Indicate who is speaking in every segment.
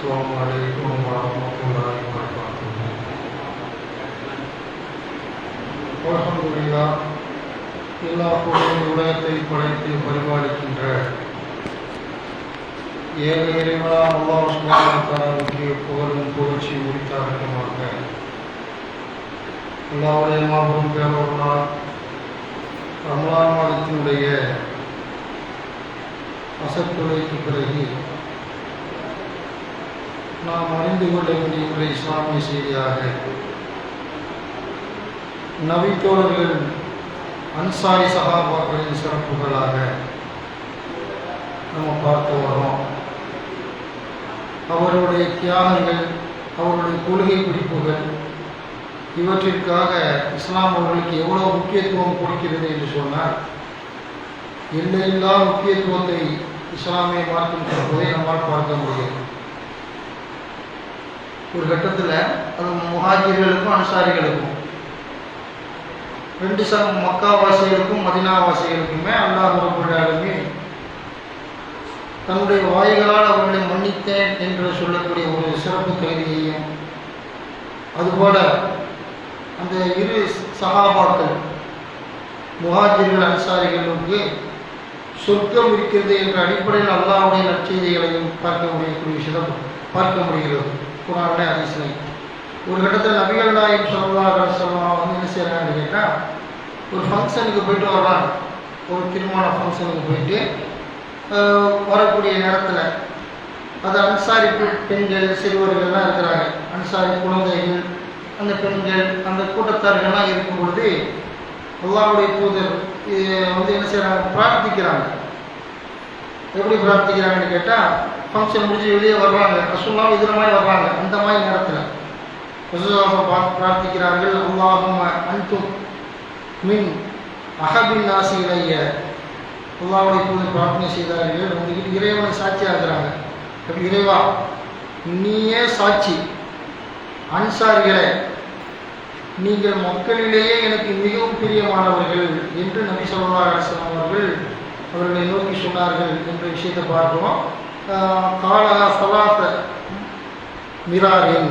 Speaker 1: السلام عليكم ورحمة الله وبركاته. الحمد لله. எல்லா பொருளின் உலகத்தை படைத்து பரிபாலிக்கின்ற ஏக இறைவனா அல்லாஹ் சுப்ஹானஹு வ தஆலாவுக்கு புகழும் புகழ்ச்சி உரித்தாகட்டுமாக. அல்லாஹ்வுடைய மாபெரும் பேரருளால் ரமலான் மாதத்தினுடைய அசத்துரைக்கு பிறகு நாம் அறிந்து கொள்ள வேண்டிய இஸ்லாமிய செய்தியாக நபித்தோழர்கள் அன்சாரி சஹாபாக்களின் சிறப்புகளாக நம்ம பார்த்து வரோம். அவருடைய தியாகங்கள், அவருடைய கொள்கை பிடிப்புகள், இவற்றிற்காக இஸ்லாம் அவர்களுக்கு எவ்வளோ முக்கியத்துவம் கொடுக்கிறது என்று சொன்னால், எல்லையில்லா முக்கியத்துவத்தை இஸ்லாமிய மார்க்கம் தருவதை நம்மால் பார்க்க முடியும். ஒரு கட்டத்தில் அது முஹாஜிர்களுக்கும் அன்சாரிகளுக்கும், ரெண்டு மக்காவாசிகளுக்கும் மதினாவாசிகளுக்குமே அல்லாஹ் ரப்பல் ஆலமீன் தன்னுடைய வாய்களால் அவர்களை மன்னித்தேன் என்று சொல்லக்கூடிய ஒரு சிறப்பு கருதியையும், அதுபோல அந்த இரு சஹாபாக்கள் முஹாஜிர்கள் அன்சாரிகளுக்கு சொர்க்கம் இருக்கிறது என்ற அடிப்படையில் அல்லாஹ்வுடைய நற்செய்திகளையும் பார்க்க முடிகிறது குர்ஆனிலே ஹதீஸிலே. ஒரு கட்டத்தில் நபிகள் நாயகம் ஸல்லல்லாஹு அலைஹி வஸல்லம் வந்து என்ன செய்கிறாங்கன்னு கேட்டால், ஒரு ஃபங்க்ஷனுக்கு போயிட்டு வர்றாங்க. ஒரு திருமண ஃபங்க்ஷனுக்கு போயிட்டு வரக்கூடிய நேரத்தில் அது அன்சாரி பெண்கள் சிறுவர்கள்லாம் இருக்கிறாங்க, அன்சாரி குழந்தைகள், அந்த பெண்கள், அந்த கூட்டத்தார்கள்லாம் இருக்கும் பொழுது அல்லாஹ்வுடைய தூதர் வந்து என்ன செய்கிறாங்க, பிரார்த்திக்கிறாங்க. எப்படி பிரார்த்திக்கிறாங்கன்னு கேட்டால், ஃபங்க்ஷன் முடிஞ்சு வெளியே வர்றாங்க, ரசூலுல்லாஹ் இதில் மாதிரி வர்றாங்க. அந்த மாதிரி நேரத்தில் ரசூலுல்லாஹ் பிரார்த்திக்கிறார்கள், அல்லாஹும்ம அன்தும் மின் அஹபின் நாசி இலைய. அல்லாஹ்வுடைய தூதர் பிரார்த்தனை செய்தார்கள், வந்துக்கிட்டு இறைவனை சாட்சியாகிறாங்க. அப்படி இறைவா நீயே சாட்சி, அன்சாரிகளே நீங்கள் மக்களிலேயே எனக்கு மிகவும் பிரியமானவர்கள் என்று நபி ஸல்லல்லாஹு அலைஹி வஸல்லம் அவர்களை நோக்கி சொன்னார்கள் என்ற விஷயத்தை பார்க்கிறோம். காலா சலாத்த மிராரின்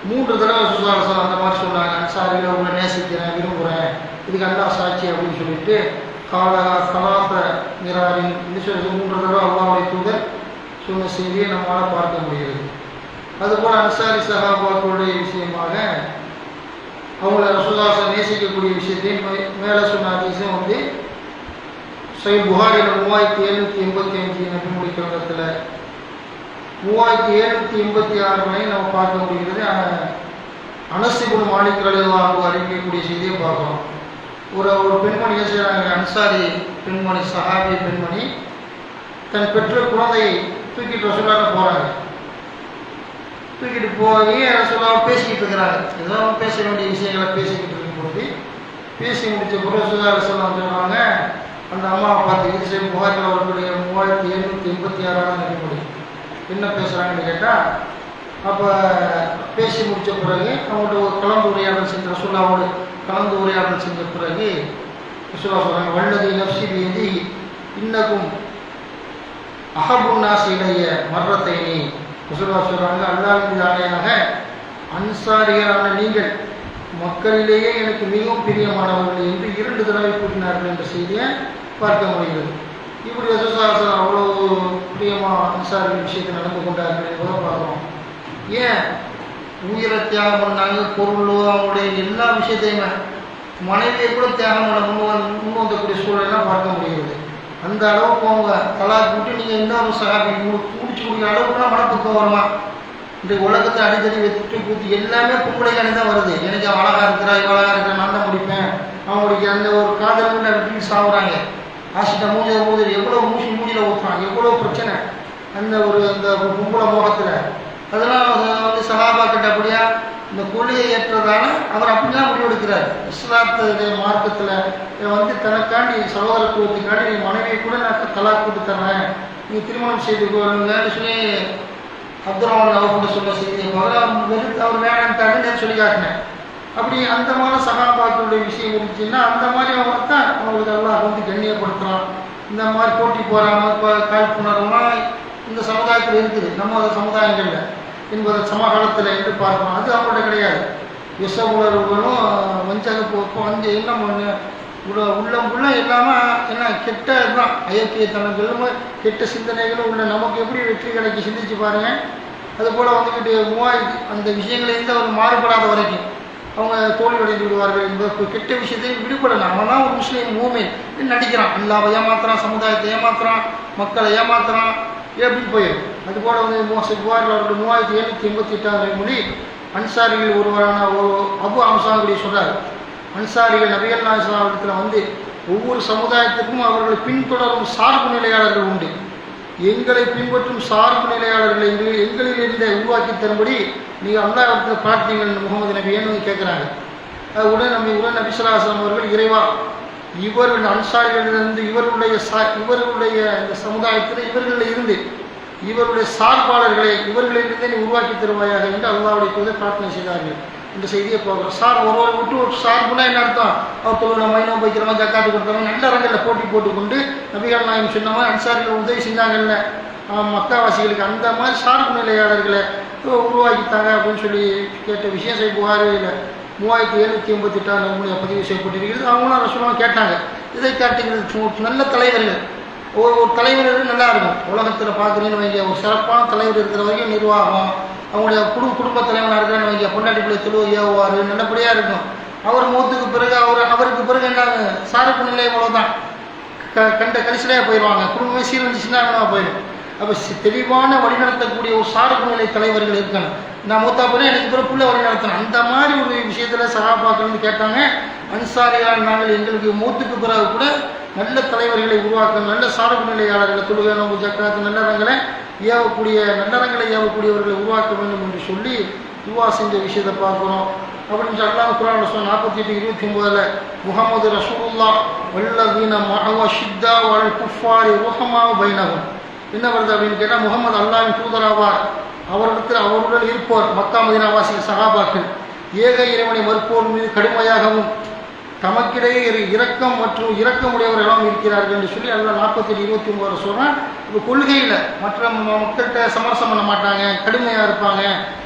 Speaker 1: 3 தடவை சுசாரசன் அந்த மாதிரி சொன்னாங்க, அன்சாரிகளை உங்களை நேசிக்கிறேன், விரும்புகிறேன், இதுக்கு அல்லாஹ் சாட்சி அப்படின்னு சொல்லிட்டு காலா சலாத்த மிராரின் இந்த 3 தடவை அல்லாஹ்வுடைய தூதர் சொன்ன செய்தியை நம்மளால் பார்க்க முடிகிறது. அதுபோல் அன்சாரி சஹாபாக்களுடைய விஷயமாக அவங்கள ரசூலுல்லாஹ் நேசிக்கக்கூடிய விஷயத்தையும் மேலே சொன்ன ஹதீஸும் வந்து சஹீஹ் புகாரியில் 3785 நபிமொழி கிரந்தத்தில் 3786 வரை நம்ம பார்க்க முடிகிறது. அனஸ் இப்னு மாலிக் ரலியல்லாஹு அன்ஹு அறிவிக்கக்கூடிய செய்தியை பார்க்கிறோம். ஒரு பெண்மணி என்ன செய்கிறாங்க, அன்சாரி பெண்மணி, சஹாபி பெண்மணி தன் பெற்ற குழந்தையை தூக்கிட்டு ரசூலுல்லாஹ் போகிறாங்க. தூக்கிட்டு போய் ரசூலுல்லாஹ் பேசிக்கிட்டு இருக்கிறாங்க. ஏதோ பேச வேண்டிய விஷயங்களை பேசிக்கிட்டு இருக்கும்போது பேசி முடித்த பிறகு ரசூலுல்லாஹ் சொல்லுவாங்க, அந்த அம்மாவை பார்த்து சரி புகாரில் வரக்கூடிய 3786 நபிமொழி என்ன பேசுகிறாங்கன்னு கேட்டால், அப்போ பேசி முடித்த பிறகு அவங்கள்ட்ட ஒரு கலந்து உரையாடல் செஞ்ச ரசூலுல்லாஹோடு கலந்து உரையாடல் செஞ்ச பிறகு ரசூலுல்லாஹ் சொல்கிறாங்க, வல்லதி நஃப்ஸி பியதி இன்னக்கும் அஹபுன் நாஸி இலைய மர்ரத்தைனி. ரசூலுல்லாஹ் சொல்கிறாங்க, அல்லாஹ்வின் ஆணையாக அன்சாரிகளான நீங்கள் மக்களிலேயே எனக்கு மிகவும் பிரியமானவர்கள் என்று 2 தடவை கூறினார்கள் என்ற செய்தியை பார்க்க முடிகிறது. இப்படி ரசூலுல்லாஹ் அவ்வளோ பிரியமாக அன்சாரி விஷயத்தை நடந்து கொண்டார்கள் என்பதை பார்க்குறோம். ஏன் உயிரை தியாகம் பண்ணாங்க, பொருள், அவங்களுடைய எல்லா விஷயத்தையுமே, மனைவியை கூட தியாகம் பண்ண முன் வந்தக்கூடிய சூழலாம் பார்க்க முடிகிறது. அந்த அளவுக்கு அவங்க தலாக் விட்டு நீங்கள் இன்னொரு சகாபி முடிச்சு கொடுக்குற அளவுக்குலாம் மனப்பக்கம் வருமா? இன்றைக்கு உலகத்தை அடிக்கடி வெற்றி கூத்து எல்லாமே பொம்பளைக்கான தான் வருது. எனக்கு அழகாக இருக்கிறா, இவ்வளோ இருக்கிறா, நான் தான் முடிப்பேன், அவங்களுக்கு அந்த ஒரு காதல் வெற்றி சாகுறாங்க. ஆசிட்டா மூதில் எவ்வளோ மூடியில் ஊற்றுறாங்க, எவ்வளோ பிரச்சனை அந்த பொம்பளை மோகத்தில். அதெல்லாம் வந்து சஹாபாக்கிட்ட அப்படியா இந்த கொள்கையை ஏற்றதான அவர் அப்படிலாம் முடிவெடுக்கிறார். இஸ்லாத்துடைய மார்க்கத்தில் வந்து தனக்காண்டி சகோதரத்துவத்துக்காண்டி நீ மனைவியை கூட நான் தலாக் கூட்டு தர்றேன், நீ திருமணம் செய்து கொள்ளுங்கன்னு சொல்லி அப்துர்ரஹ்மான் அவர்கிட்ட சொல்ல செய்தியை போது அவர் வேணான்ட்டாருன்னு சொல்லி காட்டினேன். அப்படி அந்த மாதிரி சகாபாக்களுடைய விஷயம் இருந்துச்சுன்னா அந்த மாதிரி அவங்க தான் அவங்களுக்கு எல்லாம் வந்து கண்ணியப்படுத்துகிறான். இந்த மாதிரி போட்டி போகிறாங்க, காழ்ப்புணர்வுனா இந்த சமுதாயத்தில் சமுதாயத்தில் இருக்குது, நம்ம சமுதாயங்களில் என்பதை சமகாலத்தில் என்று பார்க்கணும். அது அவங்கள்ட்ட கிடையாது. விஷ உணர்வுகளும் வஞ்சக போக்கும் வந்து என்ன உள்ள இல்லாமல் என்ன கெட்ட தான் அயோக்கியத்தனங்களும் கெட்ட சிந்தனைகளும் உள்ள நமக்கு எப்படி வெற்றி கிடைக்கி சிந்திச்சு பாருங்கள். அதுபோல் வந்துக்கிட்டு அந்த விஷயங்கள்லேருந்து அவர் மாறுபடாத வரைக்கும் அவங்க தோல்வி அடைந்து விடுவார்கள். இந்த கெட்ட விஷயத்தையும் விடுபடலாம். அவன் தான் ஒரு முஸ்லீம் மூமின் நடிக்கிறான், அல்லாஹ்வை ஏமாத்துறான், சமுதாயத்தை ஏமாத்துறான், மக்களை ஏமாத்துறான், எப்படி போயிடும். அதுபோல் வந்து புகாரில் அவர்கள் 3788 மொழி அன்சாரிகள் ஒருவரான ஒரு அபு அம்சாங்குடி சொல்கிறார். அன்சாரிகள் நபிகள் நாயகம் அவர்களிடத்தில் வந்து ஒவ்வொரு சமுதாயத்திற்கும் அவர்களை பின்தொடரும் சார்பு நிலையாளர்கள் உண்டு. எங்களை பின்பற்றும் சார்பு நிலையாளர்களை எங்களிலிருந்தே உருவாக்கி தரும்படி நீங்கள் அல்லாஹ்விடத்தில் பிரார்த்தனைகள் முகமது நபி ஏன்னு கேட்குறாங்க. உடன் நபி ஸல்லல்லாஹு அலைஹி வஸல்லம் அவர்கள் இறைவா இவர்கள் அன்சாரிகளிலிருந்து இவர்களுடைய இந்த சமுதாயத்தில் இவர்களில் இருந்து இவருடைய சார்பாளர்களை இவர்களிலிருந்தே நீ உருவாக்கி தருவாயாக என்று அல்லாஹ்வுடைய தூதர் பிரார்த்தனை செய்தார்கள். இந்த செய்தியை பார்க்குறோம். ஒருவர் விட்டு ஒரு சார்புனா என்ன அர்த்தம்? அவர் தொழுகிறோம், மைனம் வைக்கிறவங்க, ஜக்காத்து கொடுக்குறவங்க, நல்ல ரங்கத்தில் போட்டுக்கொண்டு நபிகள் நாயகம் சொன்னவங்க அன்சாரிகள் உதவி செஞ்சாங்கல்ல மக்காவாசிகளுக்கு, அந்த மாதிரி சார்பு நிலையாளர்களை உருவாக்கித்தாங்க அப்படின்னு சொல்லி கேட்ட விஷயம் புகாரில் 3788 பதிவு செய்யப்பட்டிருக்கிறது. அவங்களும் ரசூலுல்லாஹ் கேட்டாங்க. இதை காட்டுகிறது நல்ல தலைவர்கள். ஒரு தலைவர் நல்லா இருக்கும். உலகத்தில் பார்க்குறீங்கன்னு வைங்க, ஒரு சிறப்பான தலைவர் இருக்கிற வரைக்கும் நிர்வாகம், அவங்களுடைய குடும்ப தலைவனாக இருக்கிறான்னு வைங்க, பொண்டாட்டி பிள்ளை தொழுவு ஏவுவார், நல்லபடியாக இருக்கும். அவர் மூத்துக்கு பிறகு அவருக்கு பிறகு என்ன சாரப்பு நிலை அவ்வளோதான், கண்ட கலிசிலையாக போயிடுவாங்க. குடும்பமே சீரழிஞ்சு சின்ன போயிடும். அப்போ தெளிவான வழிநடத்தக்கூடிய ஒரு சாரப்பு நிலை தலைவர்கள் இருக்கணும். நான் மூத்தா போகிறேன், எனக்கு பிறகு புள்ள வழிநடத்தணும். அந்த மாதிரி ஒரு விஷயத்தில் சகாபாக்கள் வந்து கேட்டாங்க. அன்சாரியால் நாங்கள் எங்களுக்கு மூத்துக்கு பிறகு கூட நல்ல தலைவர்களை உருவாக்கணும், நல்ல சார்பு நிலையாளர்களை தொழுகை நோம்பு ஜக்காத்து நல்லறங்களை ஏவக்கூடியவர்களை உருவாக்க வேண்டும் என்று சொல்லி துவா செஞ்ச விஷயத்தை பார்க்குறோம். அப்படின்னு அல்லாஹ் குர்ஆன் 48:29 முஹம்மது ரசூலுல்லாஹ் வல்லதீன மஅஹு ஷித்தா வல் குஃபாரி ருஹமாஉ பைனஹும் என்ன வருது அப்படின்னு கேட்டால், முகமது அல்லாஹ்வின் தூதராவார், அவருடன் இருப்போர் மக்கா மதீனாவாசிகள் சஹாபாக்கள் ஏக இறைவனை மறுப்போர் மீது கடுமையாகவும் தமக்கிடையே இரக்கம் மற்றும் இரக்கமுடையவர்களாம் இருக்கிறார்கள் என்று சொல்லி அல்லாஹ் 48:29 சொல்கிறான். இப்போ கொள்கையில் மற்ற மக்கள்கிட்ட சமரசம் பண்ண மாட்டாங்க, கடுமையாக இருப்பாங்க.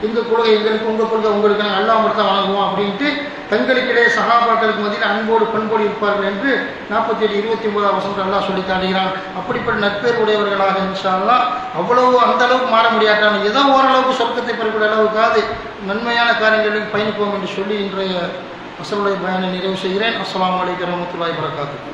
Speaker 1: எங்கள் கொள்கை எங்களுக்கு, உங்கள் கொள்கை உங்களுக்கு, நாங்கள் அல்லாஹ் மட்டும் தான் வழங்குவோம் அப்படின்ட்டு தங்களுக்கிடையே சகாபாக்களுக்கு மத்தியில் அன்போடு பண்போடு இருப்பார்கள் என்று 48:29 அல்லாஹ் சொல்லி காட்டுகிறான். அப்படிப்பட்ட நட்பேர் உடையவர்களாக இன்ஷா அல்லாஹ் அவ்வளவு அந்த அளவுக்கு மாற முடியாட்டாங்க, ஏதோ ஓரளவுக்கு சொர்க்கத்தை பெறக்கூடிய அளவுக்காவது நன்மையான காரியங்களுக்கு பயணிப்போம் என்று சொல்லி இன்றைய அஸ்ஸலாமுடைய பயானை நிறைவு செய்கிறேன். அஸ்ஸலாமு அலைக்கும் வரஹ்மத்துல்லாஹி வபரகாத்துஹு.